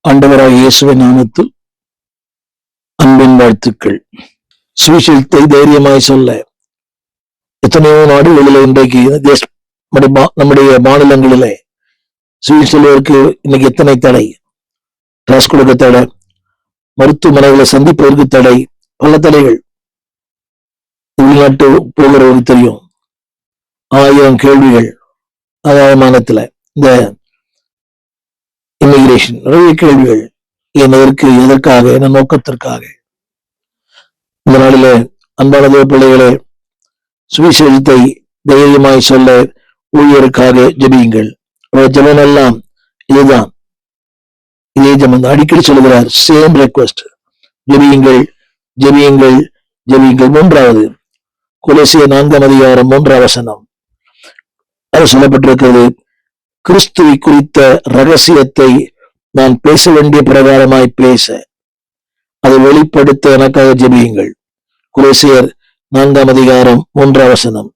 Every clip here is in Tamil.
ஆண்டவராக இயேசுவின் நாமத்தில் அன்பின் வாழ்த்துக்கள். சுவிசேஷத்தை தைரியமாய் சொல்ல எத்தனையோ நாடுகளில் இன்றைக்கு நம்முடைய மாநிலங்களிலே சுவிசேஷருக்கு இன்னைக்கு எத்தனை தடை, கிளாஸ் கொடுக்க தடை, மருத்துவமனைகளை சந்திப்பதற்கு தடை, பல தடைகள். உள்நாட்டு போகிறவருக்கு தெரியும், 1000 கேள்விகள். ஆதாயமானத்துல இந்த இமிகிரேஷன் நிறைய கேள்விகள். என்னதற்கு, எதற்காக, என்ன நோக்கத்திற்காக? இந்த நாளில அன்பான பிள்ளைகளே, சுவிசேஷத்தை தைரியமாய் சொல்ல ஊழியருக்காக ஜெபியுங்கள். ஜெபம் எல்லாம் இதுதான், இதே ஜெபம் அடிக்கடி சொல்லுகிறார். சேம் ரெக்வெஸ்ட், ஜெபியுங்கள், ஜெபியுங்கள், ஜெபியுங்கள். 3வது கொலோசியர் 4:3 அது சொல்லப்பட்டிருக்கிறது. கிறிஸ்துவை குறித்த ரகசியத்தை நான் பேச வேண்டிய பிரகாரமாய் பேச, அதை வெளிப்படுத்த எனக்காக ஜெபியுங்கள். கொலோசியர் 4:3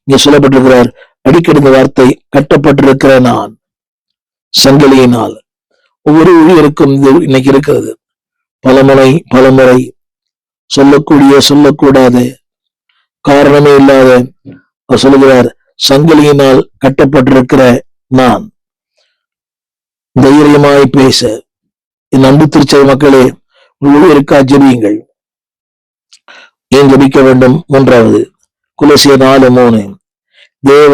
இங்க சொல்லப்பட்டிருக்கிறார். அடிக்கடி இந்த வார்த்தை, கட்டப்பட்டிருக்கிற நான் சங்கிலியினால். ஒவ்வொரு ஊழியருக்கும் இது இன்னைக்கு இருக்கிறது. பலமுறை சொல்லக்கூடிய, சொல்லக்கூடாத, காரணமே இல்லாத அவர் சொல்லுகிறார், சங்கிலியினால் கட்டப்பட்டிருக்கிற நான். தைரியமாய் பேச என் அன்பு திருச்சபை மக்களே, ஊழியருக்கா ஜெபியுங்கள். ஏன் ஜெபிக்க வேண்டும்? 3வது கொலோசியர் 4:3 தேவ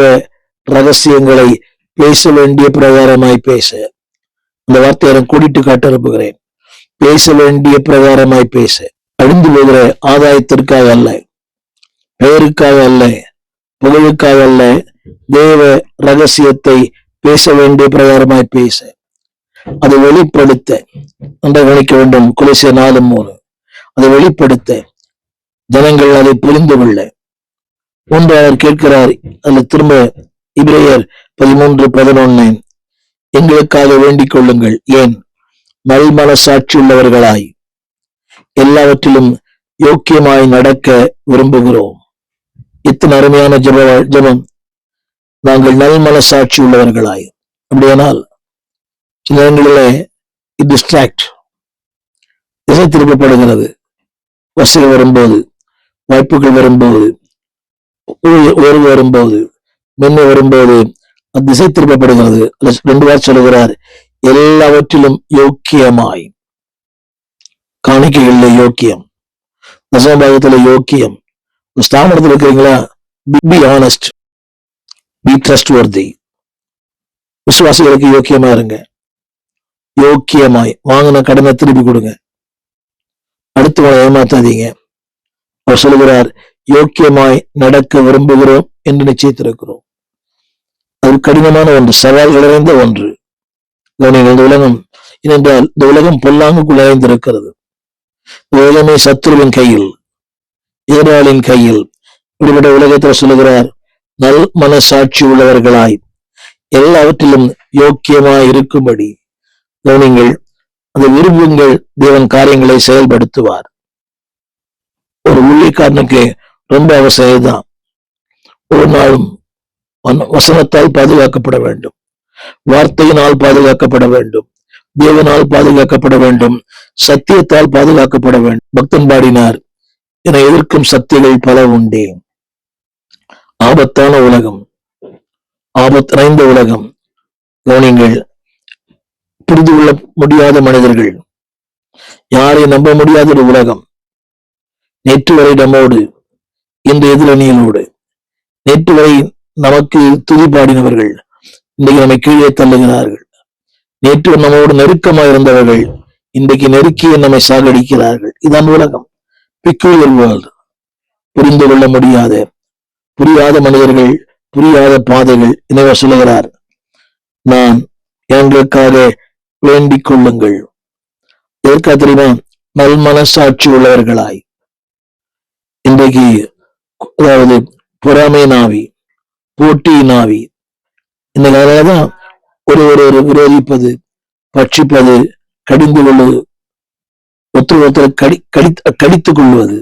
ரகசியங்களை பேச வேண்டிய பிரகாரமாய் பேச. இந்த வார்த்தையை நான் கூட்டிட்டு காட்ட விரும்புகிறேன். பேச வேண்டிய பிரகாரமாய் பேச. அழிந்து போகிற ஆதாயத்திற்காக அல்ல, பெயருக்காக அல்ல, புகழுக்காக அல்ல, தேவ ரகசியத்தை பேச வேண்டிய பிரகாரமாய் பேச, அதை வெளிப்படுத்த. நன்றாக கவனிக்க வேண்டும். கொலோசியர் 4:3 அதை வெளிப்படுத்த, ஜனங்கள் அதை புரிந்து கொள்ள. அவர் கேட்கிறார். அதில் திரும்ப எபிரேயர் 13:11 எங்களுக்காக வேண்டிக் கொள்ளுங்கள். ஏன்? நல்மனசாட்சி உள்ளவர்களாய் எல்லாவற்றிலும் யோக்கியமாய் நடக்க விரும்புகிறோம். இத்தனை அருமையான ஜெபம். நாங்கள் நல்மனசாட்சி உள்ளவர்களாய். அப்படியானால் சில நேரங்களிலே டிஸ்ட்ராக்ட், திசை திருப்பப்படுகிறது. வசதிகள் வரும்போது, வாய்ப்புகள் வரும்போது, உயர்வு வரும்போது, மென்மை வரும்போது அது திசை திருப்பப்படுகிறது. 2 வார் சொல்லுகிறார், எல்லாவற்றிலும் யோக்கியமாய். காணிக்கைகள்ல யோக்கியம், தசமபாகத்துல யோக்கியம். ஸ்தாபனத்தில் இருக்கிறீங்களா? Be honest, be trustworthy. விசுவாசிகளுக்கு யோக்கியமா இருங்க. யோக்கியமாய் வாங்கின கடனை திருப்பி கொடுங்க. அடுத்தவனை ஏமாத்தாதீங்க. அவர் சொல்லுகிறார், யோக்கியமாய் நடக்க விரும்புகிறோம் என்று நிச்சயித்திருக்கிறோம். அது கடினமான ஒன்று, சவால்கள் நிறைந்த ஒன்று. இந்த உலகம் ஏனென்றால் இந்த உலகம் பொல்லாங்குக்குள் நிறைந்திருக்கிறது. உலகமே சத்துருவின் கையில், எதிராளின் கையில். இப்படிப்பட்ட உலகத்தில் சொல்லுகிறார், நல் மனசாட்சி உள்ளவர்களாய் எல்லாவற்றிலும் யோக்கியமாய் இருக்கும்படி கவனிங்கள், அதை விரும்புங்கள். தேவன் காரியங்களை செயல்படுத்துவார். ஒரு ஊழியக்காரனுக்கு ரொம்ப அவசியம் தான். ஒரு நாளும் வசனத்தால் பாதுகாக்கப்பட வேண்டும், வார்த்தையினால் பாதுகாக்கப்பட வேண்டும், தேவனால் பாதுகாக்கப்பட வேண்டும், சத்தியத்தால் பாதுகாக்கப்பட வேண்டும். பக்தன் பாடினார், என எதிர்க்கும் சக்திகள் பல உண்டே. ஆபத்தான உலகம், ஆபத்து நிறைந்த உலகம். கவனிங்கள், புரிந்து கொள்ள முடியாத மனிதர்கள், யாரை நம்ப முடியாத ஒரு உலகம். நேற்று வரை நம்மோடு, இன்று எதிரணிகளோடு, நேற்று வரை நமக்கு துதி பாடினவர்கள் இன்றைக்கு நம்மை கீழே தள்ளுகிறார்கள். நேற்று நம்மோடு நெருக்கமாக இருந்தவர்கள் இன்றைக்கு நெருக்கிய நம்மை சாகடிக்கிறார்கள். இதான் உலகம், பிக்யூலியர் வேர்ல்ட். புரிந்து கொள்ள முடியாத, புரியாத மனிதர்கள், புரியாத பாதைகள். எனவே சொல்லுகிறார், நான் எங்களுக்காக வேண்டிக் கொள்ளுங்கள். எதற்காக தெரியுமா? நல் மனசாட்சி உள்ளவர்களாய். இன்றைக்கு அதாவது பொறாமை நாவி, போட்டி நாவி. இன்னைக்கு அதனாலதான் ஒரு விரோதிப்பது, பட்சிப்பது, கடிந்து கொள்வது, ஒருத்தர் கடித்துக் கொள்வது.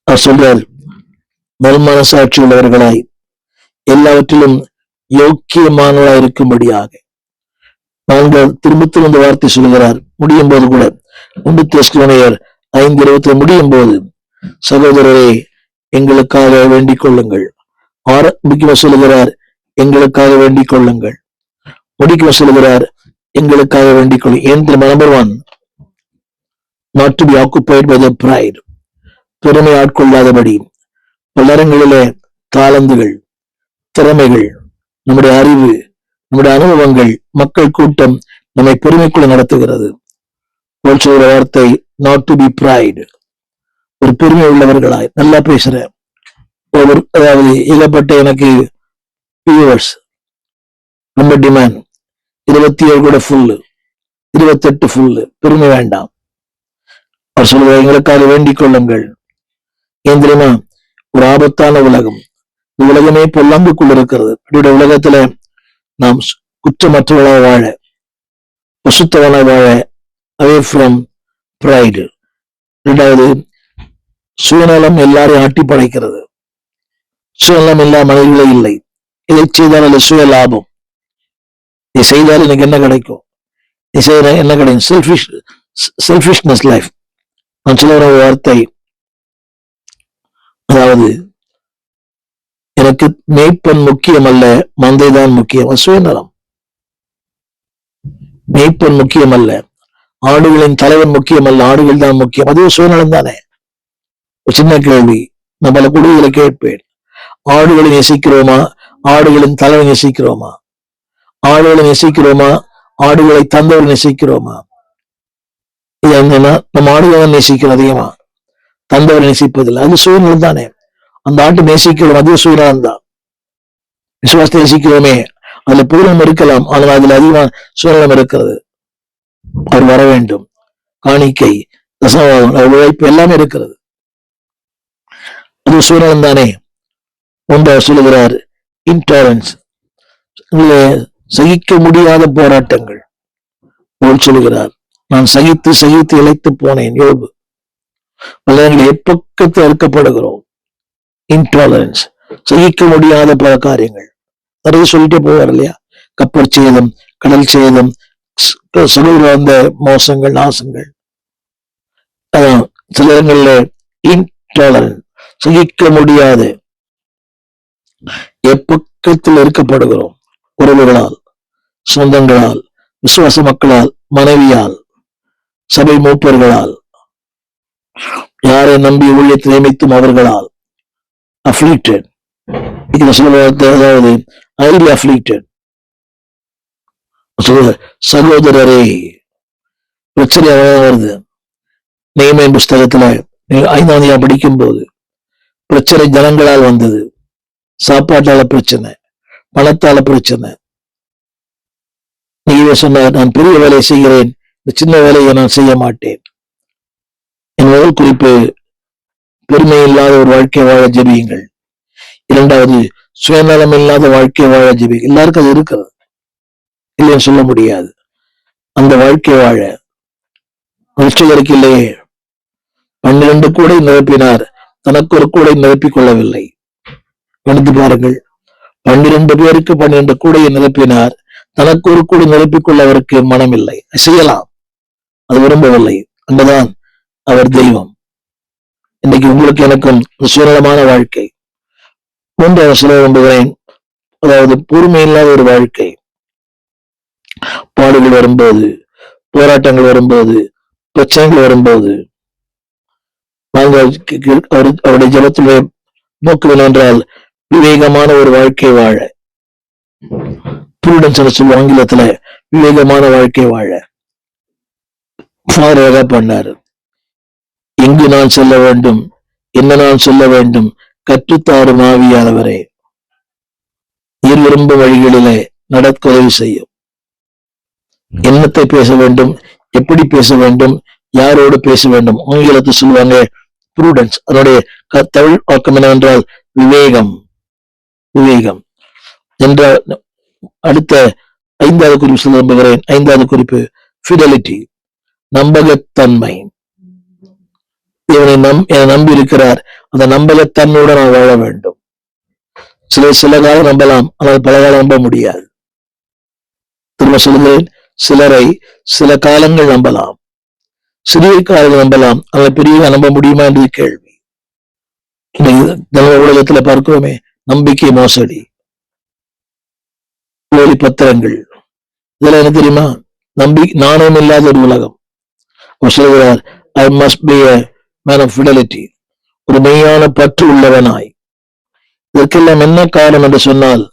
அவர் சொல்றார், நல் மனசாட்சி உள்ளவர்களாய் எல்லாவற்றிலும் யோக்கியமானவர்களாய் இருக்கும்படியாக. நாங்கள் திரும்ப இந்த வார்த்தை சொல்லுகிறார். முடியும் போது கூட 1 தெசலோனியர் 5:20 முடியும் போது, சகோதரரே எங்களுக்காக வேண்டிக் கொள்ளுங்கள். ஆரம்பிக்க சொல்லுகிறார், எங்களுக்காக வேண்டிக் கொள்ளுங்கள். முடிக்க சொல்லுகிறார், எங்களுக்காக வேண்டிக் கொள்ளுங்கள். ஏன் number 1, not to be occupied by the pride. பெருமை ஆட்கொள்ளாதபடி பலரங்களிலே தாளந்துகள், திறமைகள், நம்முடைய அறிவு, நம்முடைய அனுபவங்கள், மக்கள் கூட்டம் நம்மை பெருமைக்குள்ள நடத்துகிறது. சொல்ற வார்த்தை not to be pride. ஒரு பெருமை உள்ளவர்களாய் நல்லா பேசுற அதாவது ஏகப்பட்ட எனக்கு வியூவர்ஸ், ரொம்ப டிமாண்ட், 27 கூட ஃபுல்லு, 28 ஃபுல்லு, பெருமை வேண்டாம். அவர் சொல்ற எங்களுக்காக வேண்டிக் கொள்ளுங்கள். ஏன் தெரியுமா? ஒரு ஆபத்தான உலகம், இந்த உலகமே பொல்லாங்குக்குள் இருக்கிறது. அப்படியுடைய உலகத்துல நாம் குற்றமற்றவளாக வாழ, பசுத்தவனாக வாழ, away from pride. இரண்டாவது, சுயநலம் எல்லாரையும் ஆட்டி படைக்கிறது. சுயநலம் எல்லா மனிதர்களே இல்லை. இதை செய்தால் அது சுய லாபம். இதை செய்தால் எனக்கு என்ன கிடைக்கும், இதை செய்தால் என்ன கிடைக்கும்? Selfishness life. நான் சொல்ல வர வார்த்தை, அதாவது எனக்கு மேய்ப்பன் முக்கியம் அல்ல, மந்தைதான் முக்கியம். சுயநலம். மேய்ப்பன் முக்கியம் அல்ல, ஆடுகளின் தலைவன் முக்கியம் அல்ல, ஆடுகள் தான் முக்கியம். அதுவும் சுயநலம் தானே. ஒரு சின்ன கேள்வி நான் பல குழுவில் கேட்பேன். ஆடுகளை நேசிக்கிறோமா, ஆடுகளின் தலைவனை நேசிக்கிறோமா? ஆடுகளை நேசிக்கிறோமா, ஆடுகளை தந்தவர்கள் நேசிக்கிறோமா? இது என்னன்னா, நம்ம ஆடுகளை நேசிக்கிறோம் அதிகமா, தந்தவரை நேசிப்பதில்லை. அது சுயநலம் தானே. அந்த ஆட்டு நேசிக்கிறோம், அது சுயநலம் தான். விசுவாசத்தை நேசிக்கிறோமே, அதுல பூரணம் இருக்கலாம், ஆனால் அதுல அதிகமா சுயநலம் இருக்கிறது. அவர் வர வேண்டும், காணிக்கை, தசமபாகம், உழைப்பு எல்லாமே இருக்கிறது. அது சுயநலம் தானே. ஒன்றார் சொல்லுகிறார், இன்டாலரன்ஸ், சகிக்க முடியாத போராட்டங்கள். சொல்லுகிறார், நான் சகித்து சகித்து இழைத்து போனேன். யோபு. பலர்கள் எப்பக்கத்தில் அறுக்கப்படுகிறோம். இன்டாலரன்ஸ், சகிக்க முடியாத பல காரியங்கள் நிறைய சொல்லிட்டே போவார் இல்லையா? கப்பல் சேதம், கடல் சேதம், சுழல்வார்ந்த மோசங்கள், நாசங்கள். சில இடங்கள்ல இன்டாலரன்ஸ், சகிக்க முடியாத, எப்பக்கத்தில் இருக்கப்படுகிறோம். உறவுகளால், சொந்தங்களால், விசுவாச மக்களால், மனைவியால், சபை மூப்பர்களால், யாரை நம்பி ஊழியத்தை நியமித்தும் அவர்களால். afflicted. அதாவது highly afflicted. சகோதரரே, பிரச்சனை வருது. நெகேமியா புஸ்தகத்துல 5ஆம் படிக்கும் போது பிரச்சனை ஜனங்களால் வந்தது. சாப்பாட்டால பிரச்சனை, பணத்தால பிரச்சனை. நீங்க சொன்னார், நான் பெரிய வேலையை செய்கிறேன், இந்த சின்ன வேலையை நான் செய்ய மாட்டேன். என் முதல் குறிப்பு, பெருமை இல்லாத ஒரு வாழ்க்கை வாழ ஜெபியுங்கள். இரண்டாவது, சுயநலம் இல்லாத வாழ்க்கை வாழ ஜெபியுங்கள். எல்லாருக்கும் அது இருக்கிறது, இல்லைன்னு சொல்ல முடியாது. அந்த வாழ்க்கை வாழ ரட்சகருக்கு இல்லையே. 12 கூடை நிரப்பினார், தனக்கு ஒரு கூடை நிரப்பிக் கொள்ளவில்லை. கணித்து பாருங்கள். 12 பேருக்கு 12 கூடையை நிரப்பினார், தனக்கு ஒரு கூடை நிரப்பிக் கொள்ள அவருக்கு மனம் இல்லை. செய்யலாம், அது விரும்பவில்லை. அங்கதான் அவர் தெய்வம். இன்னைக்கு உங்களுக்கு எனக்கும் சுயநலமான வாழ்க்கை. 3 சொல்ல விரும்புகிறேன், அதாவது பொறுமை இல்லாத ஒரு வாழ்க்கை. பாடுகள் வரும்போது, போராட்டங்கள் வரும்போது, பிரச்சனைகள் வரும்போது, நாங்கள் அவருடைய ஜபத்திலே நோக்குதல் என்றால் விவேகமான ஒரு வாழ்க்கை வாழ. ப்ரூடன்ஸ் சொல்லுவோம் ஆங்கிலத்துல, விவேகமான வாழ்க்கை வாழ. ஃபாதர் பண்ணாரு, எங்கு நான் செல்ல வேண்டும், என்ன நான் சொல்ல வேண்டும், கற்றுத்தாரும் ஆவியானவரே, நீர் விரும்பும் வழிகளிலே நடக்க உதவி செய்யும். என்னத்தை பேச வேண்டும், எப்படி பேச வேண்டும், யாரோடு பேச வேண்டும். ஆங்கிலத்தை சொல்லுவாங்க ப்ரூடன்ஸ். அதனுடைய தமிழ் வாக்கம் என்னவென்றால் விவேகம். விவேகம் என்ற அடுத்த 5வது குறிப்பு சொல்ல விரும்புகிறேன். 5வது குறிப்பு ஃபிடலிட்டி, நம்பகத்தன்மை. இவனை நம்பி இருக்கிறார், அந்த நம்பகத்தன்மையோட நான் வாழ வேண்டும். சில காலம் நம்பலாம், ஆனால் பல காலம் நம்ப முடியாது. திரும்ப சொல்லுகிறேன், சிலரை சில காலங்கள் நம்பலாம், சிறிய காலங்கள் நம்பலாம், அதை பெரிய நம்ப முடியுமா என்று கேள்வி. உலகத்துல பார்க்கிறோமே, நம்பிக்கை மோசடி, போலி பத்திரங்கள், இதெல்லாம் என்ன தெரியுமா? நாணயம் இல்லாத ஒரு உலகம். சொல்கிறார், I must be a man of fidelity, ஒரு மெய்யான பற்று உள்ளவனாய். இதற்கெல்லாம் என்ன காரணம் என்று சொன்னால்,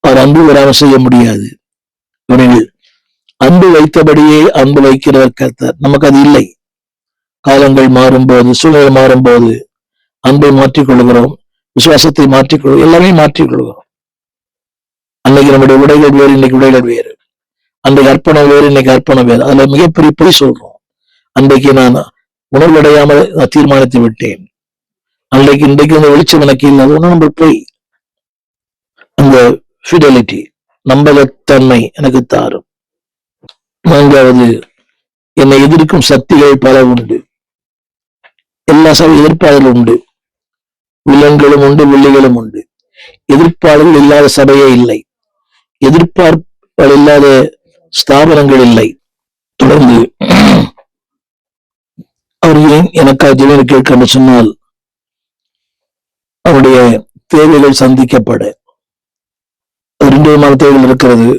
அவர் அன்பு வராமல் செய்ய முடியாது. அன்பு வைத்தபடியே அன்பு வைக்கிறவர் கர்த்தர். நமக்கு அது இல்லை. காலங்கள் மாறும்போது, சூழ்நிலை மாறும்போது அன்பை மாற்றிக்கொள்கிறோம், விசுவாசத்தை மாற்றிக்கொள்கிறோம், எல்லாமே மாற்றிக்கொள்கிறோம். அன்னைக்கு நம்முடைய உடைகள் வேறு, இன்னைக்கு உடைகள் வேறு. அன்றைக்கு அர்ப்பணம் வேறு, இன்னைக்கு அர்ப்பணம் வேறு. அதுல மிகப்பெரிய பொய் சொல்றோம். அன்றைக்கு நான் உணர்வடையாமல் நான் தீர்மானித்து விட்டேன், அன்றைக்கு இன்றைக்கு இந்த வெளிச்சம் எனக்கு இல்லை, அது ஒன்றும் நம்ம பொய். அந்த ஃபிடலிட்டி, நம்பகத்தன்மை எனக்கு தாரும். நான்காவது, என்னை எதிர்க்கும் சக்திகள் பல உண்டு. எல்லா சபை எதிர்ப்பாளர்களும் உண்டு, வில்லன்களும் உண்டு, வில்லிகளும் உண்டு. எதிர்ப்பாளர்கள் இல்லாத சபையே இல்லை, எதிர்பார்ப்பாளர் இல்லாத ஸ்தாபனங்கள் இல்லை. தொடர்ந்து அவர் ஏன் எனக்காக ஜெபம் கேட்க சொன்னால், அவருடைய தேவைகள் சந்திக்கப்பட 2 விதமான தேவைகள் இருக்கிறது.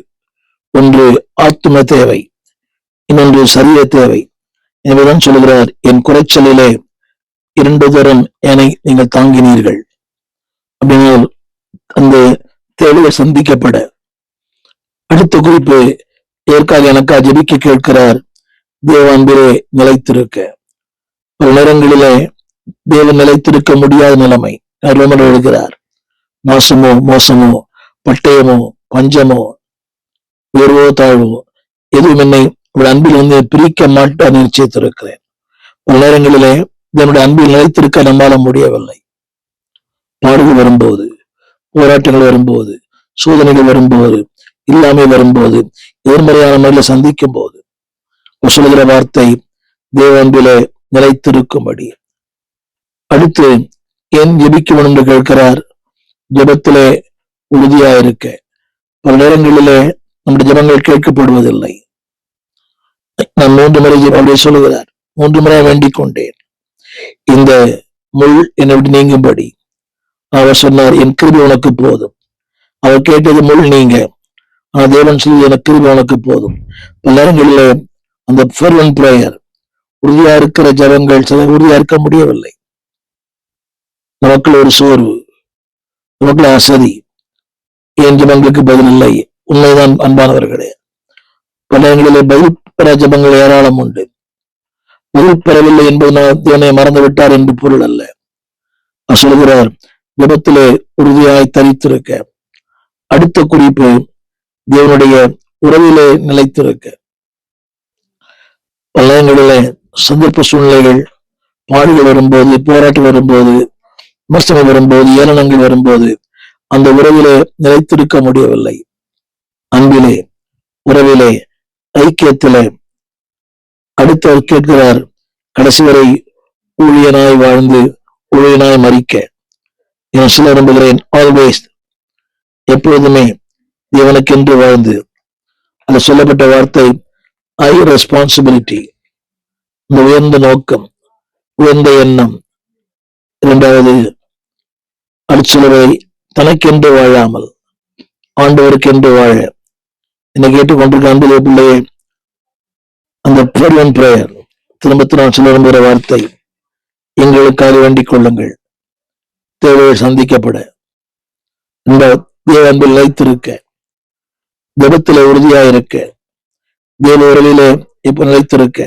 ஒன்று ஆத்ம தேவை, இன்னொன்று சரீர தேவை. எனவேதான் சொல்கிறார், என் குறைச்சலிலே 2 தரம் என்னை நீங்கள் தாங்கினீர்கள். அப்படின்னா அந்த தேவைகள் சந்திக்கப்பட. அடுத்த குறிப்பு, ஏற்காக எனக்காக ஜெபிக்க கேட்கிறார், தேவ அன்பிலே நிலைத்திருக்க. பல நேரங்களிலே தேவன் நிலைத்திருக்க முடியாத நிலைமை எழுகிறார். நாசமோ மோசமோ பட்டயமோ பஞ்சமோ உயர்வோ தாழ்வோ எதுவும் என்னை அன்பில் வந்து பிரிக்க மாட்டான் நிச்சயித்திருக்கிறேன். பல நேரங்களிலே இதனுடைய அன்பில் நிலைத்திருக்க நம்மால முடியவில்லை. பாடுகள் வரும்போது, போராட்டங்கள் வரும்போது, சோதனைகள் வரும்போது, இல்லாமை வரும்போது, எதிர்மறையான முறையில் சந்திக்கும் போது சொல்லுகிற வார்த்தை, தேவ அன்பிலே நிலைத்திருக்கும்படி. அடுத்து, ஏன் ஜெபிக்கணும் என்று கேட்கிறார். ஜெபத்திலே உறுதியாயிருக்க. பல நேரங்களிலே நம்முடைய ஜெபங்கள் கேட்கப்படுவதில்லை. நான் 3 முறை அப்படியே சொல்லுகிறார், 3 முறை வேண்டிக் கொண்டேன், இந்த முள் என்னை விட்டு நீங்கும்படி. அவர் சொன்னார், என் கிருபை உனக்கு போதும். அவர் கேட்டது முள் நீங்க, ஆனா தேவன் சொல்லி எனக்கு கிருபை உனக்கு போதும். பல நேரங்களிலே அந்த ஃபெர்வென்ட் பிரேயர், உறுதியா இருக்கிற ஜபங்கள் சில உறுதியா இருக்க முடியவில்லை. நமக்குள்ள ஒரு சோர்வு, நமக்குள்ள அசதி, ஏன் ஜபங்களுக்கு பதில் இல்லை? உண்மைதான் அன்பானவர்களே. பல இடங்களிலே பதில் பெற ஜபங்கள் ஏராளம் உண்டு. பதில் பெறவில்லை என்பது தேவனை மறந்து விட்டார் என்று பொருள் அல்ல. சொல்கிறார், ஜபத்திலே உறுதியாய் தரித்திருக்க. அடுத்த குறிப்பு, தேவனுடைய உறவிலே நிலைத்திருக்க. பல இடங்களிலே சந்தர்ப்ப சூழ்நிலைகள், பாடுகள் வரும்போது, போராட்டம் வரும்போது, விமர்சனம் வரும்போது, ஏளனங்கள் வரும்போது அந்த உறவிலே நிலைத்திருக்க முடியவில்லை. அன்பிலே, உறவிலே, ஐக்கியத்திலே. அடுத்தவர் கேட்கிறார், கடைசி வரை ஊழியனாய் வாழ்ந்து ஊழியனாய் மறிக்க. நான் சொல்ல விரும்புகிறேன், ஆல்வேஸ், எப்பொழுதுமே தேவனுக்கென்று வாழ்ந்து. அது சொல்லப்பட்ட வார்த்தை ஐ ரெஸ்பான்சிபிலிட்டி, இந்த உயர்ந்த நோக்கம், உயர்ந்த எண்ணம். 2வது, அடுச்சலுவை தனக்கென்று வாழாமல் ஆண்டவருக்கென்று வாழ. என்னை கேட்டுக்கொண்டிருக்க அன்புடைய பிள்ளையே, அந்த பிரேயர் திரும்ப நான் சொல்ல விரும்புகிற வார்த்தை, எங்களுக்காக வேண்டிக் கொள்ளுங்கள், தேவைகள் சந்திக்கப்பட. இந்த தேவ அன்பில் நிலைத்திருக்க, ஜபத்திலே உறுதியாயிருக்க, தேவ உறவிலே இப்ப நிலைத்திருக்க,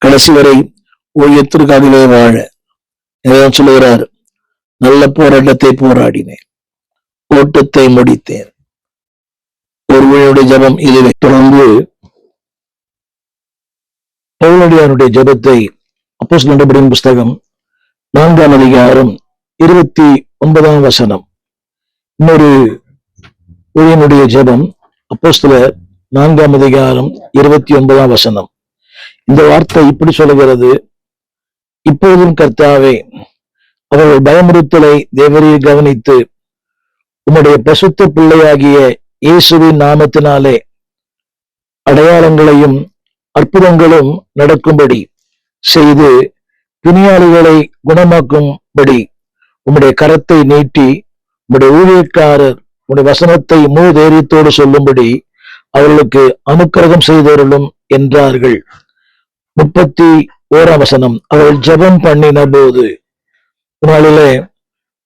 கடைசி வரை ஊழியத்திற்காகவே வாழ. சொல்லுகிறார், நல்ல போராட்டத்தை போராடினேன், ஓட்டத்தை முடித்தேன். ஒருவனுடைய ஜபம் இதுவே. தொடர்ந்து பவுலடியாருடைய ஜபத்தை அப்போஸ்தலர் புஸ்தகம் 4ஆம் அதிகாரம் 29ஆம் வசனம். இன்னொரு ஊழியனுடைய ஜபம் அப்போஸ்தலர் 4ஆம் அதிகாரம் 29ஆம் வசனம். இந்த வார்த்தை இப்படி சொல்லுகிறது, இப்போதும் கர்த்தாவே, அவர்கள் பயமுறுத்தலை தேவரீர் கவனித்து உம்முடைய பசுத்த பிள்ளையாகிய இயேசுவின் நாமத்தினாலே அடையாளங்களையும் அற்புதங்களும் நடக்கும்படி செய்து பிணியாளிகளை குணமாக்கும்படி உம்முடைய கரத்தை நீட்டி உம்முடைய ஊழியக்காரர் உம்முடைய வசனத்தை முழு தைரியத்தோடு சொல்லும்படி அவர்களுக்கு அனுக்கிரகம் செய்தவர்களும் என்றார்கள். 31ஆம் வசனம். அவர்கள் ஜெபம் பண்ணின போது, நாளிலே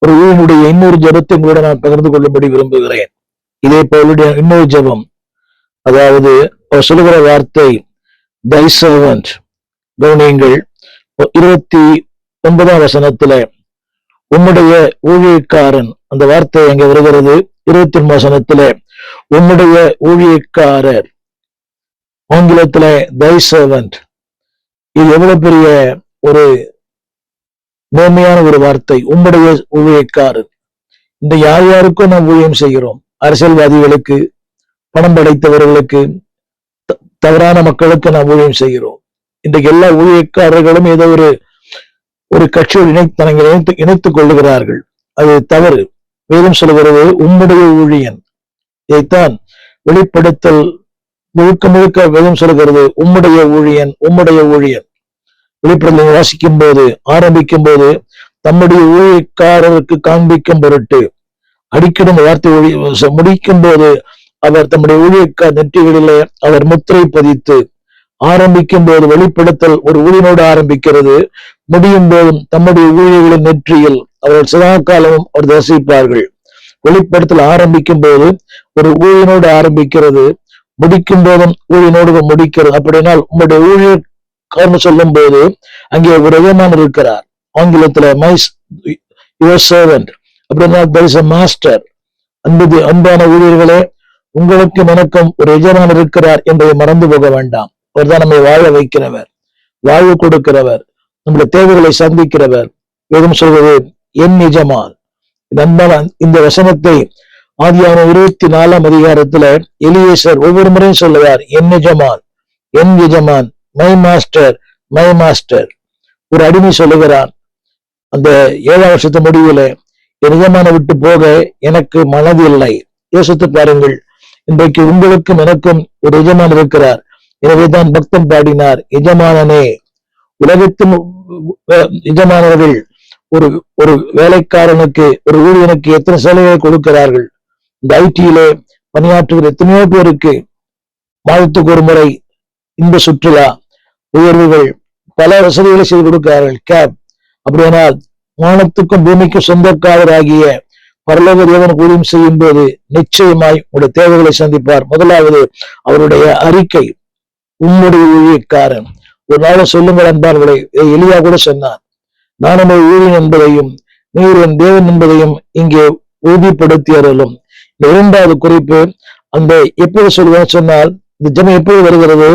ஒரு ஊழியனுடைய இன்னொரு ஜெபத்தை கூட நான் பகிர்ந்து கொள்ளும்படி விரும்புகிறேன். இதே போலுடைய இன்னொரு ஜெபம், அதாவது அவர் சொல்லுகிற வார்த்தை thy servant. கவனியுங்கள், 29ஆம் வசனத்துல உம்முடைய ஊழியக்காரன், அந்த வார்த்தை அங்கே வருகிறது. 29 வசனத்துல உம்முடைய ஊழியக்காரர், ஆங்கிலத்துல thy servant. இது எவ்வளவு பெரிய ஒரு மேன்மையான ஒரு வார்த்தை, உம்முடைய ஊழியக்காரர். இந்த யார் யாருக்கும் நாம் ஊழியம் செய்கிறோம். அரசியல்வாதிகளுக்கு, பணம் படைத்தவர்களுக்கு, தவறான மக்களுக்கு நாம் ஊழியம் செய்கிறோம். இன்றைக்கு எல்லா ஊழியக்காரர்களும் ஏதோ ஒரு கட்சியோடு இணைத்துக் கொள்ளுகிறார்கள். அது தவறு. வேதம் சொல்கிறது உம்முடைய ஊழியன். இதைத்தான் வெளிப்படுத்தல் முழுக்க முழுக்க வேதம் சொல்கிறது உம்முடைய ஊழியன், உம்முடைய ஊழியன். வெளிப்படுத்தல் வாசிக்கும் போது, ஆரம்பிக்கும் போது தம்முடைய ஊழியக்காரருக்கு காண்பிக்கும் பொருட்டு அடிக்கடி இந்த வார்த்தை முடிக்கும் போது அவர் தம்முடைய ஊழியக்கார நெற்றிகளிலே அவர் முத்திரை பதித்து, ஆரம்பிக்கும் போது வெளிப்படுத்தல் ஒரு ஊழியனோடு ஆரம்பிக்கிறது, முடியும் போதும் தம்முடைய ஊழியர்களின் நெற்றியில் அவர்கள் சதா காலமும் அவர் தரிசிப்பார்கள். வெளிப்படுத்தல் ஆரம்பிக்கும் போது ஒரு ஊழியனோடு ஆரம்பிக்கிறது, முடிக்கும் போதும் ஊழியனோடு முடிக்கிறது. அப்படினால் உங்களுடைய ஊழியக்காரன் சொல்லும் போது அங்கே ஒரு எஜமானர் இருக்கிறார். ஆங்கிலத்துல யுவர் சர்வன்ட் அப்படின்னா there is a master. அன்பான ஊழியர்களே, உங்களுக்கு எனக்கும் ஒரு எஜமானர் இருக்கிறார் என்பதை மறந்து போக வேண்டாம். அவர்தான் நம்மை வாழ வைக்கிறவர், வாழ்வு கொடுக்கிறவர், நம்முடைய தேவைகளை சந்திக்கிறவர். வேதம் சொல்வது என் எஜமான். இந்த வசனத்தை ஆதியாகமம் 24ஆம் அதிகாரத்துல எலியேசர் ஒவ்வொரு முறையும் சொல்லுவார், என் எஜமான், என் எஜமான், மை மாஸ்டர், மை மாஸ்டர். ஒரு அடிமை சொல்லுகிறான் அந்த 7ஆம் வருஷத்து முடிவுல, என் எஜமான விட்டு போக எனக்கு மனது இல்லை. யோசித்து பாருங்கள், இன்றைக்கு உங்களுக்கும் எனக்கும் ஒரு எஜமான் இருக்கிறார். எனவேதான் பக்தன் பாடினார், எஜமானனே. உலகத்தின் எஜமானவர்கள் ஒரு வேலைக்காரனுக்கு, ஒரு ஊழியனுக்கு எத்தனை சலுகை கொடுக்கிறார்கள். இந்த ஐடியிலே பணியாற்றுகிற எத்தனையோ பேருக்கு மாதத்துக்கு ஒரு முறை இந்த சுற்றுலா உயர்வுகள், பல வசதிகளை செய்து கொடுக்கிறார்கள், கேப். அப்படியானால் வானத்துக்கும் பூமிக்கும் சொந்தக்காரராகிய பரலோக தேவன் ஊழியம் செய்யும் போது நிச்சயமாய் உங்களுடைய தேவைகளை சந்திப்பார். முதலாவது அவருடைய அறிக்கை, உம்முடைய ஊழியக்காரன். ஒரு நாள சொல்லுங்கள் அன்பார்களே, எலியா கூட சொன்னார், நான் உங்கள் ஊழியன் என்பதையும் நீர் என் தேவன் என்பதையும் இங்கே உறுதிப்படுத்தியறலும். இந்த 2வது குறிப்பு, அந்த எப்போது சொல்லுவேன் சொன்னால், இந்த ஜெபம் எப்போது வருகிறது?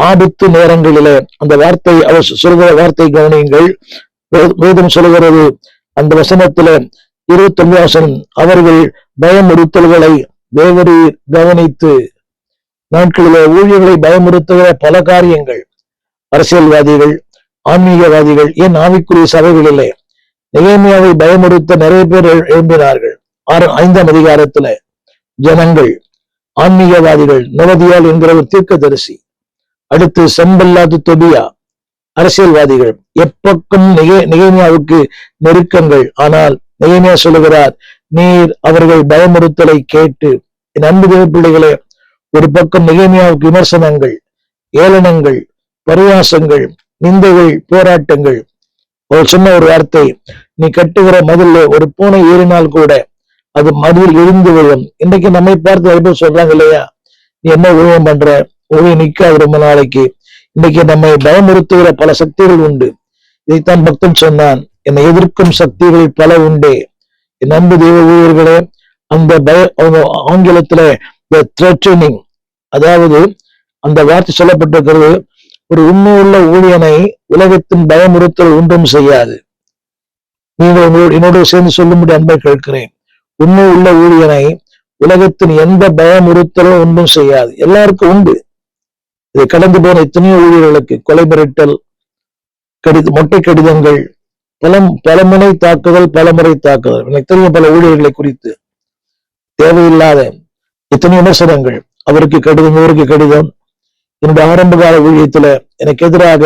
ஆபத்து நேரங்களிலே. அந்த வார்த்தை, அவர் சொல்கிற வார்த்தை கவனியுங்கள். வேதம் சொல்கிறது அந்த வசனத்துல 29ஆம் வசனம், அவர்கள் பயமுறுத்தல்களை தேவரீர் கவனித்து. நாட்களிலே ஊழியர்களை பயமுறுத்துகிற பல காரியங்கள், அரசியல்வாதிகள், ஆன்மீகவாதிகள், ஏன் ஆவிக்குரிய சபைகளிலே நெகேமியாவை பயமுறுத்த நிறைய பேர் எழும்பினார்கள். 5ஆம் அதிகாரத்துல ஜனங்கள், ஆன்மீகவாதிகள், நொவதியால் என்கிற ஒரு தீர்க்கதரிசி, அடுத்து சன்பல்லாத்து தொபியா, அரசியல்வாதிகள், எப்பக்கம் நெகேமியாவுக்கு நெருக்கங்கள். ஆனால் நெகேமியா சொல்லுகிறார், நீர் அவர்கள் பயமுறுத்தலை கேட்டு. என் அன்பு தேவ பிள்ளைகளே, ஒரு பக்கம் நெகேமியாவுக்கு விமர்சனங்கள், ஏளனங்கள், பரியாசங்கள், நிந்தைகள், போராட்டங்கள். அவர் சொன்ன ஒரு வார்த்தை, நீ கட்டுகிற மதில் ஒரு பூனை ஏறினால் கூட அது மதில் இருந்து விழும். இன்றைக்கு நம்மை பார்த்து நிறைய பேர் சொல்றாங்க இல்லையா, நீ என்ன ஊழியம் பண்ற, ஊழியம் நிக்காது ரொம்ப நாளைக்கு. இன்னைக்கு நம்மை பயமுறுத்துகிற பல சக்திகள் உண்டு. இதைத்தான் பக்தன் சொன்னான், என்னை எதிர்க்கும் சக்திகள் பல உண்டே. என் அன்பு தெய்வ ஊழியர்களே, அந்த ஆங்கிலத்துல த்ரெட்டனிங், அதாவது அந்த வார்த்தை சொல்லப்பட்டிருக்கிறது, ஒரு உண்மையுள்ள ஊழியனை உலகத்தின் பயமுறுத்தல் ஒன்றும் செய்யாது. நீங்கள் என்னோட சேர்ந்து சொல்லும்படி அன்பை கேட்கிறேன், உண்மை உள்ள ஊழியனை உலகத்தின் எந்த பயமுறுத்தலும் ஒன்றும் செய்யாது. எல்லாருக்கும் உண்டு. இதை கடந்து போன எத்தனையோ ஊழியர்களுக்கு கொலை மிரட்டல், மொட்டை கடிதங்கள், பலமுறை தாக்குதல், பலமுறை தாக்குதல். எனக்கு தெரியும் பல ஊழியர்களை குறித்து தேவையில்லாத எத்தனை விமர்சனங்கள். அவருக்கு கடிதம், இவருக்கு கடிதம், என்னுடைய ஆரம்ப கால ஊழியத்துல எனக்கு எதிராக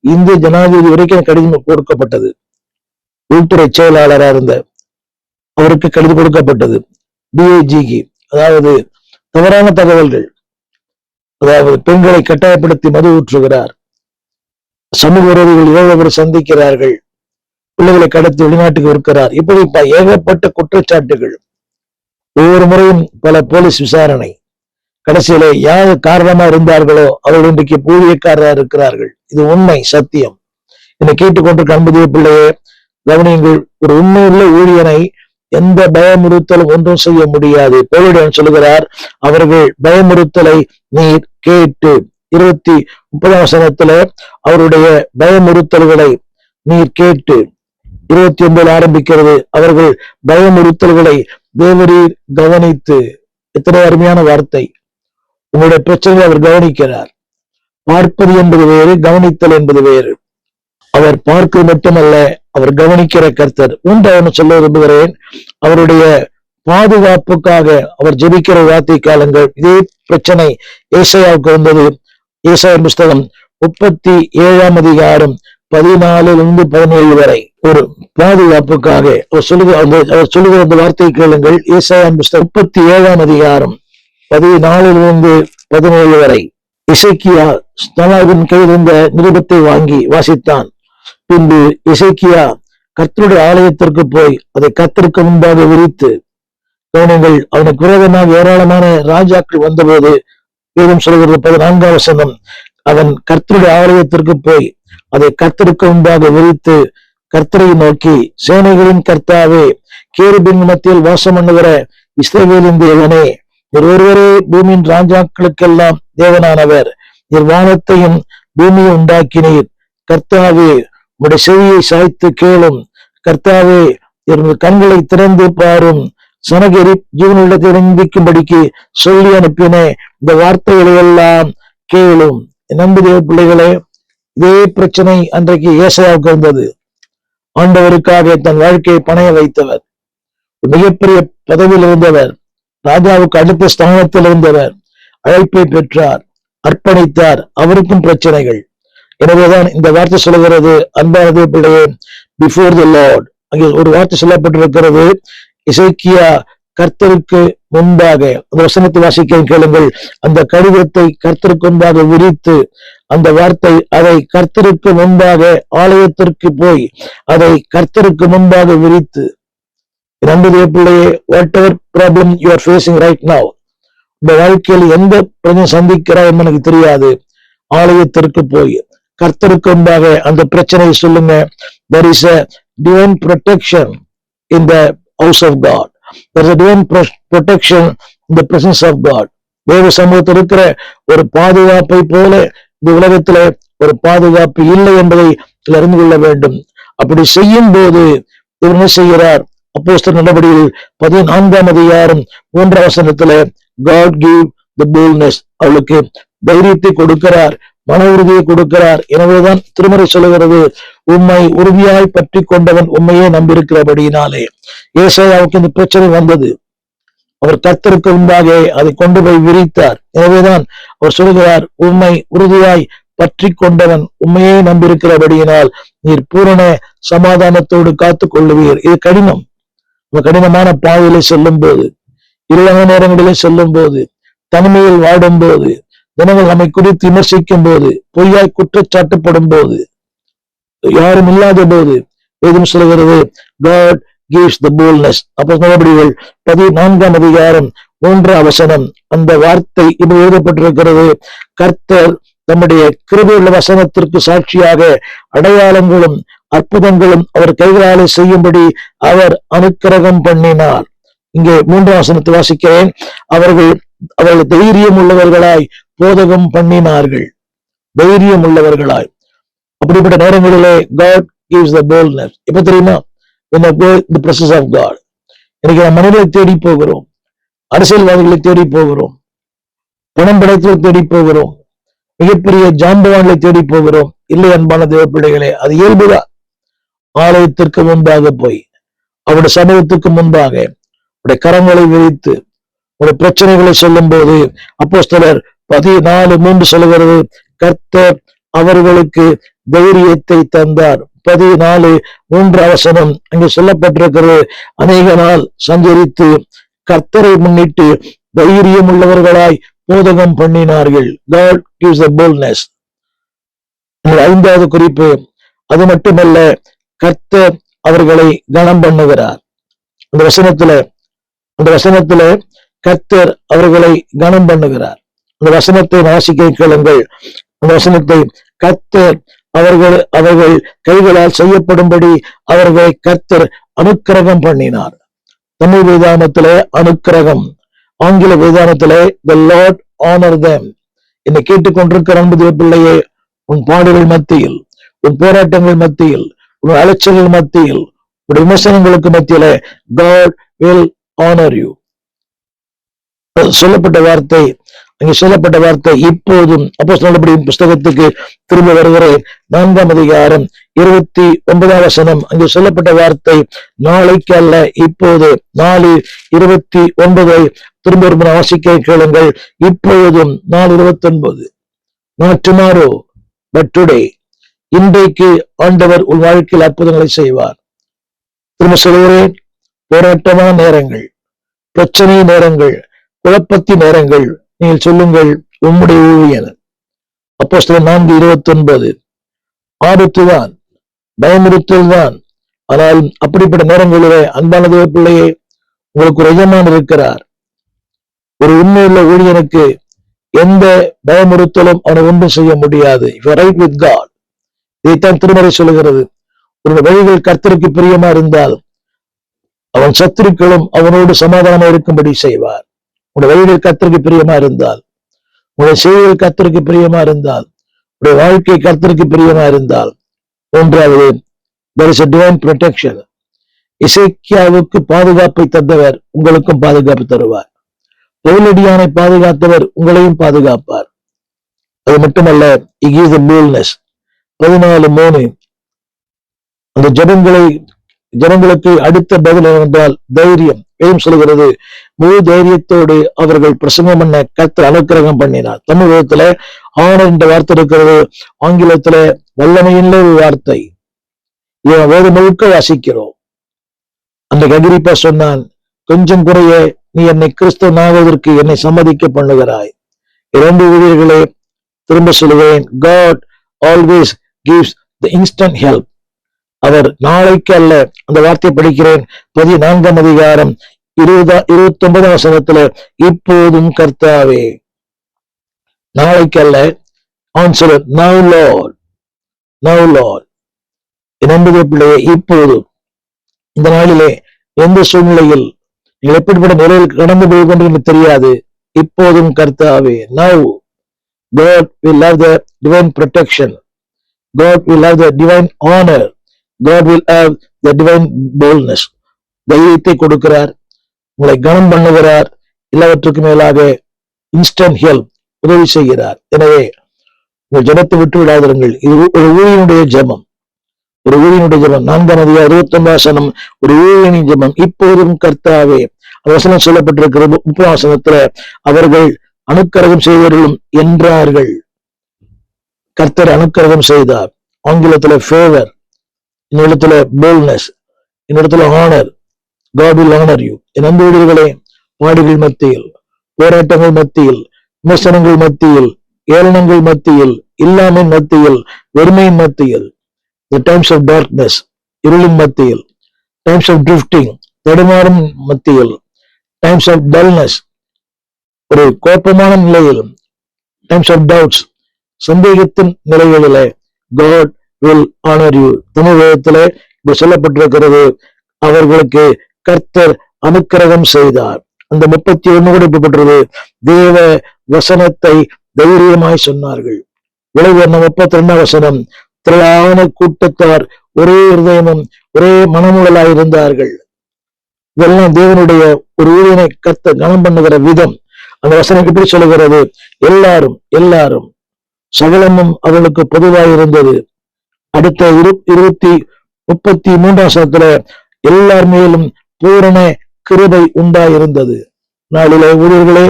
இந்திய ஜனாதிபதி வரைக்கும் கடிதம் கொடுக்கப்பட்டது. உள்துறை செயலாளராக இருந்த அவருக்கு கடிதம் கொடுக்கப்பட்டது. டிஐஜிக்கு, அதாவது தவறான தகவல்கள், அதாவது பெண்களை கட்டாயப்படுத்தி மது ஊற்றுகிறார், சமூக விரோதிகள் ஏழவர் சந்திக்கிறார்கள், பிள்ளைகளை கடத்தி வெளிநாட்டுக்கு இருக்கிறார், இப்படி ஏகப்பட்ட குற்றச்சாட்டுகள். ஒவ்வொரு முறையும் பல போலீஸ் விசாரணை. கடைசியில யார் காரணமா இருந்தார்களோ அவர்கள் இன்றைக்கு ஊழியக்காரராக இருக்கிறார்கள். இது உண்மை, சத்தியம். என்னை கேட்டுக்கொண்டிருக்க அன்புடைய பிள்ளையே கவனியுங்கள். ஒரு உண்மையுள்ள ஊழியனை எந்த பயமுறுத்தலும் ஒன்றும் செய்ய முடியாது. பவுல் சொல்லுகிறார், அவர்கள் பயமுறுத்தலை நீர் கேட்டு. 30 வசனத்துல அவருடைய பயமுறுத்தல்களை நீர் கேட்டு. 29 ஆரம்பிக்கிறது, அவர்கள் பயமுறுத்தல்களை தேவரீர் கவனித்து. எத்தனை அருமையான வார்த்தை! உங்களுடைய பிரச்சனையை அவர் கவனிக்கிறார். பார்ப்பது என்பது வேறு, கவனித்தல் என்பது வேறு. அவர் பார்க்க மட்டுமல்ல, அவர் கவனிக்கிற கர்த்தர். மூன்றாவது சொல்ல விரும்புகிறேன், அவருடைய பாதுகாப்புக்காக அவர் ஜெபிக்கிற வார்த்தை காலங்கள். இதே பிரச்சனை ஏசாயாவுக்கு வந்தது. ஏசாயா புஸ்தகம் 37 அதிகாரம் 14 17 வரை ஒரு பாதுகாப்புக்காக அவர் சொல்லுகிற அந்த வார்த்தை கேளுங்கள். ஏசாயா புஸ்தகம் 37 அதிகாரம் 14 17 வரை. எசேக்கியா ஸ்தலாவின் கையில் இருந்த நிருபத்தை வாங்கி வாசித்தான். பின்பு எசேக்கியா கர்த்தருடைய ஆலயத்திற்கு போய் அதை கர்த்தருக்கு முன்பாக விரித்து. கவனங்கள், அவனுக்கு விரோதமாக ஏராளமான ராஜாக்கள் வந்தபோது வேதம் சொல்கிறது 14 வசனம், அவன் கர்த்தருடைய ஆலயத்திற்கு போய் அதை கர்த்தருக்கு முன்பாக விரித்து கர்த்தரை நோக்கி, சேனைகளின் கர்த்தாவே, கேருபின் மத்தியில் வாசம் பண்ணுகிற இஸ்ரவேலின் தேவனே, நீர் ஒருவரே பூமியின் ராஜாக்களுக்கெல்லாம் தேவனானவர். நீர் வானத்தையும் பூமியை உண்டாக்கினீர். கர்த்தாவே, உடைய செவியை சாய்த்து கேளும். கர்த்தாவே, கண்களை திறந்து பாரும். சனகரி ஜீவனுள்ளத்தை நிந்திக்கும்படிக்கு சொல்லி அனுப்பின இந்த வார்த்தைகளை எல்லாம் கேளும். நம்புதே பிள்ளைகளே, இதே பிரச்சனை அன்றைக்கு ஏசாயாவுக்கு இருந்தது. ஆண்டவருக்காக தன் வாழ்க்கையை பணைய வைத்தவர், மிகப்பெரிய பதவியில் இருந்தவர், ராஜாவுக்கு அடுத்த ஸ்தானத்தில் இருந்தவர், அழைப்பை பெற்றார், அர்ப்பணித்தார். அவருக்கும் பிரச்சனைகள். எனவேதான் இந்த வார்த்தை சொல்லுகிறது, அன்பானதே பிள்ளையே, பிஃபோர் தி லார்ட். அங்கே ஒரு வார்த்தை சொல்லப்பட்டிருக்கிறது, எசேக்கியா கர்த்தருக்கு முன்பாக. அந்த வசனத்தை வாசிக்க கேளுங்கள். அந்த கடிதத்தை கர்த்தருக்கு முன்பாக விரித்து, அந்த வார்த்தை அதை கர்த்தருக்கு முன்பாக ஆலயத்திற்கு போய் அதை கர்த்தருக்கு முன்பாக விரித்து. நம்புதே பிள்ளையே, what ever problem you are facing right now, இந்த வாழ்க்கையில் எந்த பிரச்சனை சந்திக்கிறாய் எனக்கு தெரியாது, ஆலயத்திற்கு போய் கர்த்தருக்கு முன்பாக அந்த பிரச்சனையை சொல்லுங்க. There is a divine protection in the house of God. There is a divine protection in the presence of God. தேவ சமூகத்தில் இருக்கிற ஒரு பாதுகாப்பை போல இந்த உலகத்துல ஒரு பாதுகாப்பு இல்லை என்பதை அறிந்து கொள்ள வேண்டும். அப்படி செய்யும் போது இவர் என்ன செய்கிறார்? அப்போஸ்தலர் நடபடிகள் 14 அதிகாரம் 3 வசனத்துல God give the boldness, அவளுக்கு தைரியத்தை கொடுக்கிறார், மன உறுதியை கொடுக்கிறார். எனவேதான் திருமறை சொல்லுகிறது, உம்மை உறுதியாய் பற்றி கொண்டவன் உண்மையே நம்பியிருக்கிறபடியினாலே. ஏசாயாவுக்கு இந்த பிரச்சனை வந்தது. அவர் கர்த்தருக்கு முன்பாக அதை கொண்டு போய் விரித்தார். எனவேதான் அவர் சொல்லுகிறார், உம்மை உறுதியாய் பற்றி கொண்டவன் உண்மையே நம்பியிருக்கிறபடியினால் நீர் பூரண சமாதானத்தோடு காத்து கொள்ளுவீர். இது கடினம். கடினமான பாதையிலே செல்லும் போது, இருளக நேரங்களிலே செல்லும் போது, தனிமையில் வாடும் போது, ஜனங்கள் நம்மை குறித்து விமர்சிக்கும் போது, பொய்யாய் குற்றச்சாட்டுப்படும் போது, யாரும் இல்லாத போது, வேதம் சொல்கிறது God gives the boldness. அப்போஸ்தலர் 14 அதிகாரம் 3 வசனம். அந்த வார்த்தை இப்படி எழுதப்பட்டிருக்கிறது, கர்த்தர் தம்முடைய கிருபையுள்ள வசனத்திற்கு சாட்சியாக அடையாளங்களும் அற்புதங்களும் அவர் கைகளாலே செய்யும்படி அவர் அனுக்கிரகம் பண்ணினார். இங்கே 3 வசனத்தை வாசிக்கிறேன். அவர்கள் தைரியம் உள்ளவர்களாய் போதகம் பண்ணினார்கள். தைரியம் உள்ளவர்களாய். அப்படிப்பட்ட நேரங்களிலே God gives the boldness. எப்ப தெரியுமா? When I go in the presence of God. இன்னைக்கு நாம் மனிதர்களை தேடி போகிறோம், அரசியல்வாதிகளை தேடி போகிறோம், பணம் படைத்தலை தேடி போகிறோம், மிகப்பெரிய ஜாம்பவான்களை தேடி போகிறோம். இல்லை அன்பான தேவ பிள்ளைகளே, அது இயல்புதான். ஆலயத்திற்கு முன்பாக போய் அவருடைய சமூகத்துக்கு முன்பாக அவருடைய கரங்களை விரித்து ஒரு பிரச்சனைகளை சொல்லும் போது அப்போஸ்தலர் 14:3 சொல்லுகிறது, கர்த்தர் அவர்களுக்கு தைரியத்தை தந்தார். 14:3 அங்கு சொல்லப்பட்டிருக்கிறது, அநேக நாள் சஞ்சரித்து கர்த்தரை முன்னிட்டு தைரியம் உள்ளவர்களாய் போதகம் பண்ணினார்கள். God gives the boldness. 5வது குறிப்பு, அது மட்டுமல்ல, கர்த்தர் அவர்களை கனம் பண்ணுகிறார். அந்த வசனத்துல கர்த்தர் அவர்களை கனம் பண்ணுகிறார். அந்த வசனத்தை வாசிக்க கேளுங்கள். அந்த வசனத்தை, கர்த்தர் அவர்கள் கைகளால் செய்யப்படும்படி அவர்களை கர்த்தர் அனுக்கிரகம் பண்ணினார். தமிழ் வேதாமத்திலே அனுக்கிரகம், ஆங்கில வேதாமத்திலே the Lord honor them. என்னை கேட்டுக்கொண்டிருக்கிற அன்பு பிள்ளையே, உன் பாடுகள் மத்தியில், உன் போராட்டங்கள் மத்தியில், உன் அலைச்சல்கள் மத்தியில், உன் விமர்சனங்களுக்கு மத்தியில God will honor you. சொல்லப்பட்ட வார்த்தை இப்போதும். அப்போஸ்தலர்களின் புஸ்தகத்துக்கு திரும்ப வருகிறேன். 4ஆம் அதிகாரம் 29 அங்கு சொல்லப்பட்ட வார்த்தை நாளைக்கு அல்ல, இப்போது. 4:29 திரும்ப ஒரு வாசிக்க கேளுங்கள். இப்பொழுதும் 4:29, not tomorrow but today. இன்றைக்கு ஆண்டவர் உன் வாழ்க்கையில் அற்புதங்களை செய்வார். திரும்ப சொல்கிறேன், போராட்டமான நேரங்கள், பிரச்சனை நேரங்கள், குழப்பத்தின் நேரங்கள், நீங்கள் சொல்லுங்கள், உம்முடைய ஊழியன். அப்போஸ்தலர் 4:29, ஆபத்துதான், பயமுறுத்தல் தான். ஆனால் அப்படிப்பட்ட நேரங்களிலே அன்பான தேவ பிள்ளையே, உங்களுக்கு ஒரு எஜமான் இருக்கிறார். ஒரு உண்மையுள்ள ஊழியனுக்கு எந்த பயமுறுத்தலும் அவனை ஒன்றும் செய்ய முடியாது. If you are right with God, இதைத்தான் திருமறை சொல்லுகிறது. உன்னுடைய வழிகள் கர்த்தருக்கு பிரியமா இருந்தால் அவன் சத்துருக்களும் அவனோடு சமாதானமா இருக்கும்படி செய்வார். உன்னுடைய வழிகள் கர்த்தருக்கு பிரியமா இருந்தால், உன்னுடைய செயல்கள் கர்த்தருக்கு பிரியமா இருந்தால், உன்னுடைய வாழ்க்கை கர்த்தருக்கு பிரியமா இருந்தால், 1வது, there is a divine protection. எசேக்கியாவுக்கு பாதுகாப்பை தந்தவர் உங்களுக்கும் பாதுகாப்பு தருவார். பவுலடியானை பாதுகாத்தவர் உங்களையும் பாதுகாப்பார். அது மட்டுமல்ல, he gives the boldness. 14:3 அந்த ஜனங்களுக்கு அடுத்த பதில் என்னவென்றால் தைரியம். வேதம் சொல்கிறது, முழு தைரியத்தோடு அவர்கள் பிரசங்கம் பண்ண கர்த்தர் அனுக்கிரகம் பண்ணினார். தமிழ் வேதத்துல ஆனர் என்ற வார்த்தை இருக்கிறது, ஆங்கிலத்துல வல்லமையுள்ள ஒரு வார்த்தை. இவன் வேறு முழுக்க வாசிக்கிறோம். அந்த அகிரிப்பா சொன்னான், கொஞ்சம் குறைய நீ என்னை கிறிஸ்தவனாவதற்கு என்னை சம்மதிக்க பண்ணுகிறாய். 2 ஊழியர்களே, திரும்ப சொல்லுவேன், God always gives the instant help. அவர் நாளைக்கு அல்ல, அந்த வார்த்தை படிக்கிறேன். 14ஆம் அதிகாரம் 29 இப்போதும் கர்த்தாவே. நாளைக்கு அல்ல, answer now Lord, now Lord. என் அன்பு பிள்ளையே, இப்போது இந்த நாளிலே எந்த சூழ்நிலையில் நீங்கள் எப்படிப்பட்ட நிலையில் கடந்து போய் கொண்டு எனக்கு தெரியாது. இப்போதும் கர்த்தாவே. Now God will have the divine protection. God will have the divine honor. God will have the divine boldness. தைரியத்தை கொடுக்கிறார், உங்களை கனம் பண்ணுகிறார், எல்லாவற்றுக்கும் மேலாக இன்ஸ்டன்ட் ஹெல்ப், உதவி செய்கிறார். எனவே உங்கள் ஜபத்தை விட்டு விடாதிருங்கள். இது ஒரு ஊழியனுடைய ஜபம், ஒரு ஊழியனுடைய ஜபம். 4ஆம் அதிகாரம் 29 ஒரு ஊழியனின் ஜபம். இப்போதும் கர்த்தாவே. வசனம் சொல்லப்பட்டிருக்கிறது 30 அவர்கள் அனுக்கிரகம் செய்வர்களும் என்றார்கள். கர்த்தர் அனுக்கிரகம் செய்தார். ஆங்கிலத்துல ஃபேவர், இன்னிடத்துல போல்ட்னஸ், இன்னிடத்துல honour. God will honor you. என் அன்பு வீடுகளே, பாடுகள் மத்தியில், போராட்டங்கள் மத்தியில், விமர்சனங்கள் மத்தியில், ஏளனங்கள் மத்தியில், இல்லாமையின் மத்தியில், வெறுமையின் மத்தியில், the times of darkness, இருளின் மத்தியில், times of drifting, தடுமாறும் மத்தியில், times of dullness, ஒரு கோபமான நிலையில், times of doubts, சந்தேகத்தின் நிலைகளிலே God will honor you. Tamil வேதத்திலே இது சொல்லப்பட்டிருக்கிறது, அவர்களுக்கு கர்த்தர் அனுக்கிரகம் செய்தார். அந்த 31 கொடுக்கப்பட்டது. தேவ வசனத்தை தைரியமாய் சொன்னார்கள். விளைவு 32 திரளான கூட்டத்தார் ஒரே இருதயமும் ஒரே மனமுடலாய் இருந்தார்கள். இதெல்லாம் தேவனுடைய ஒரு ஊழியனை கர்த்தர் கனம் பண்ணுகிற விதம். அந்த வசனம் எப்படி சொல்லுகிறது? எல்லாரும் சகலமும் அவர்களுக்கு பொதுவாக இருந்தது. அடுத்த 33 எல்லார் மேலும் பூரண கிருபை உண்டாயிருந்தது. நாளிலே ஊழியர்களே,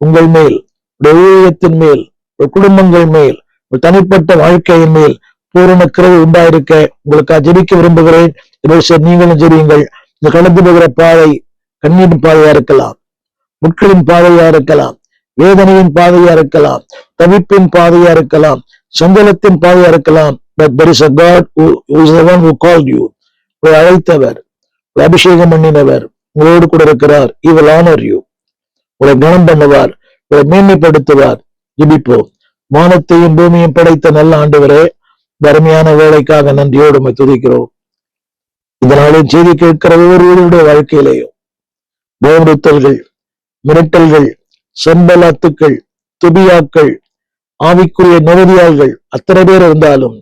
உங்கள் மேல் உடைய ஊழியத்தின் மேல், ஒரு குடும்பங்கள் மேல், ஒரு தனிப்பட்ட வாழ்க்கையின் மேல் பூரண கிருபை உண்டாயிருக்க உங்களுக்கு ஜெபிக்க விரும்புகிறேன். நீங்களும் ஜெபியுங்கள். இந்த கடந்து போகிற பாதை கண்ணீரின் பாதையா இருக்கலாம், முட்களின் பாதையா இருக்கலாம், வேதனையின் பாதையா இருக்கலாம், தவிப்பின் பாதையா இருக்கலாம், சஞ்சலத்தின் பாதையா இருக்கலாம். But there is a God who is the one who called you. அழைத்தவர், அபிஷேகம் பண்ணினவர் உங்களோடு கூட இருக்கிறார். He will honor you. உங்களை கனம் பண்ணுவார், உங்களை மேன்மைப்படுத்துவார். ஜெபிப்போம். வானத்தையும் பூமியும் படைத்த நல்ல ஆண்டவரே, அருமையான வேலைக்காக நன்றியோடு துதிக்கிறோம். இதனாலும் செய்தி கேட்கிற ஒவ்வொருவருடைய வாழ்க்கையிலேயும் பயமுறுத்தல்கள், மிரட்டல்கள், சம்பலாத்துக்கள், துபியாக்கள், ஆவிக்குரிய நெருதியாள்கள் அத்தனை பேர் இருந்தாலும்,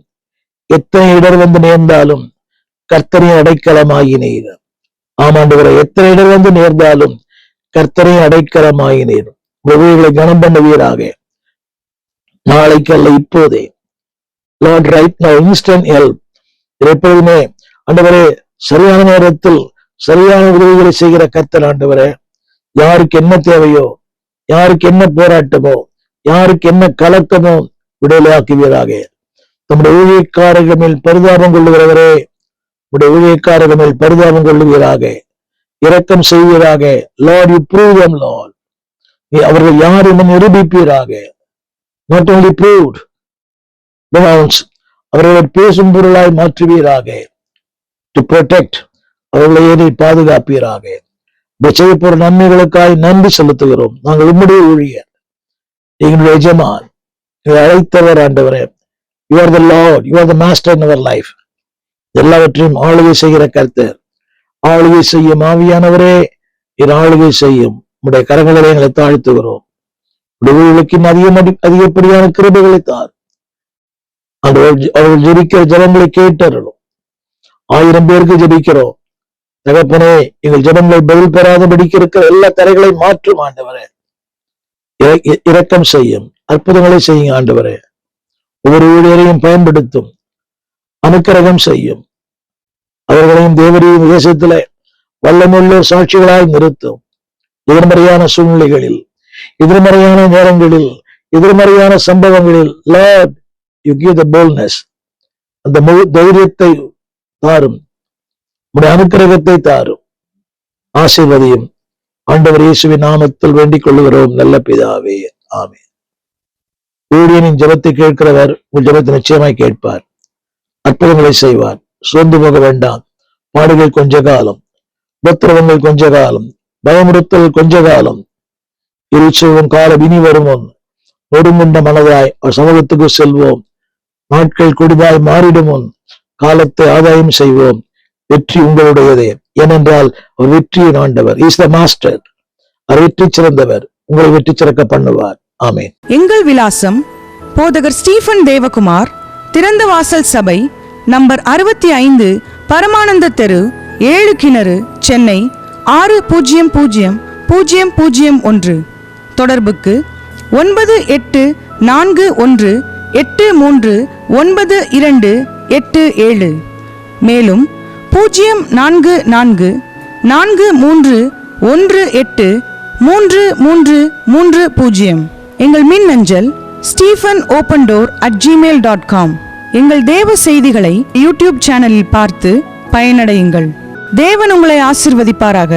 எத்தனை இடர் வந்து நேர்ந்தாலும் கர்த்தரின் அடைக்கலமாயினீர். ஆமாண்டவரை, எத்தனை இடர் வந்து நேர்ந்தாலும் கர்த்தரின் அடைக்கலமாயினீர். உங்களை கனம் பண்ணுவீராக. நாளைக்கு அல்ல, இப்போதே. Lord, right now, instant help. எப்பொழுதுமே ஆண்டவரே, சரியான நேரத்தில் சரியான உதவிகளை செய்கிற கர்த்தர் ஆண்டவரே, யாருக்கு என்ன தேவையோ, யாருக்கு என்ன போராட்டமோ, யாருக்கு என்ன கலக்கமோ விடுதலையாக்குவீராக. நம்முடைய ஊழியக்காரர்கள் மேல் பரிதாபம் கொள்ளுகிறவரே, நம்முடைய ஊழியக்காரர்கள் மேல் பரிதாபம் கொள்ளுவீராக, இரக்கம் செய்வீராக. Lord, you prove them, Lord. நீ அவர்கள் யார் என்று நிரூபிப்பீராக. நாட் ஓன்லி ப்ரூவ்ட், அவர்களை பேசும் பொருளாய் மாற்றுவீராக. டு ப்ரொடெக்ட், அவர்களை ஏறி பாதுகாப்பீராக. செய்ய போற நன்மைகளுக்காய் நன்றி செலுத்துகிறோம். நாங்கள் உம்முடைய ஊழியர், எங்களுடைய எஜமான், அழைத்தவர் ஆண்டவரே. You are the lord, you are the master in our life. எல்லாவற்றையும் ஆளுகை செய்கிற கர்த்தர், ஆளுகை செய்யும் ஆவியானவரே, என் ஆளுகை செய்யும். உடைய கரங்களை எங்களை தாழ்த்துகிறோம். உடைய அதிகப்படியான கிருபைகளை தார். அவர்கள் ஜெபிக்கிற ஜபங்களை கேட்டறணும். 1000 பேருக்கு ஜெபிக்கிறோம் தகப்பனே. எங்கள் ஜபங்களை பதில் பெறாதபடிக்கு இருக்கிற எல்லா தரைகளை மாற்றும் ஆண்டவரே. இரக்கம் செய்யும், அற்புதங்களை செய்யும் ஆண்டவரே. ஒவ்வொரு ஊழியரையும் பயன்படுத்தும், அனுக்கிரகம் செய்யும். அவர்களையும் தேவரையும் தேசத்துல வல்லமுள்ள சாட்சிகளாய் நிறுத்தும். எதிர்மறையான சூழ்நிலைகளில், எதிர்மறையான நேரங்களில், எதிர்மறையான சம்பவங்களில், Lord, you give the boldness, அந்த தைரியத்தை தாரும், உடைய அனுக்கிரகத்தை தாரும், ஆசீர்வதியும். ஆண்டவர் இயேசுவின் நாமத்தில் வேண்டிக் கொள்ளுகிறோம் நல்ல பிதாவே, ஆமென். ஊழியனின் ஜெபத்தை கேட்கிறவர் உங்கள் ஜெபத்தை நிச்சயமாய் கேட்பார், அற்புதங்களை செய்வார். சோர்ந்து போக வேண்டாம். பாடுகள் கொஞ்ச காலம், உபத்திரவங்கள் கொஞ்ச காலம், பயமுறுத்தல் கொஞ்ச காலம். இருச்சவும் காலம் இனி வருவோம். ஒடுங்குண்ட மனதாய் அவர் சமூகத்துக்கு செல்வோம். நாட்கள் கொடிதாய் மாறிடுவோம். காலத்தை ஆதாயம் செய்வோம். வெற்றி உங்களுடையதே. ஏனென்றால் அவர் வெற்றியின் ஆண்டவர். Is the master. அவர் வெற்றி சிறந்தவர். உங்களை வெற்றி சிறக்க பண்ணுவார். ஆமென். எங்கள் விலாசம்: போதகர் ஸ்டீபன் தேவகுமார், திறந்த வாசல் சபை, நம்பர் 65, பரமானந்த தெரு, 7 கிணறு, சென்னை 600001. தொடர்புக்கு 9841839287. மேலும் 0444183330. எங்கள் மின்னஞ்சல் stephenopendor@gmail.com. எங்கள் தேவ செய்திகளை யூடியூப் சேனலில் பார்த்து பயனடையுங்கள். தேவன் உங்களை ஆசீர்வதிப்பாராக.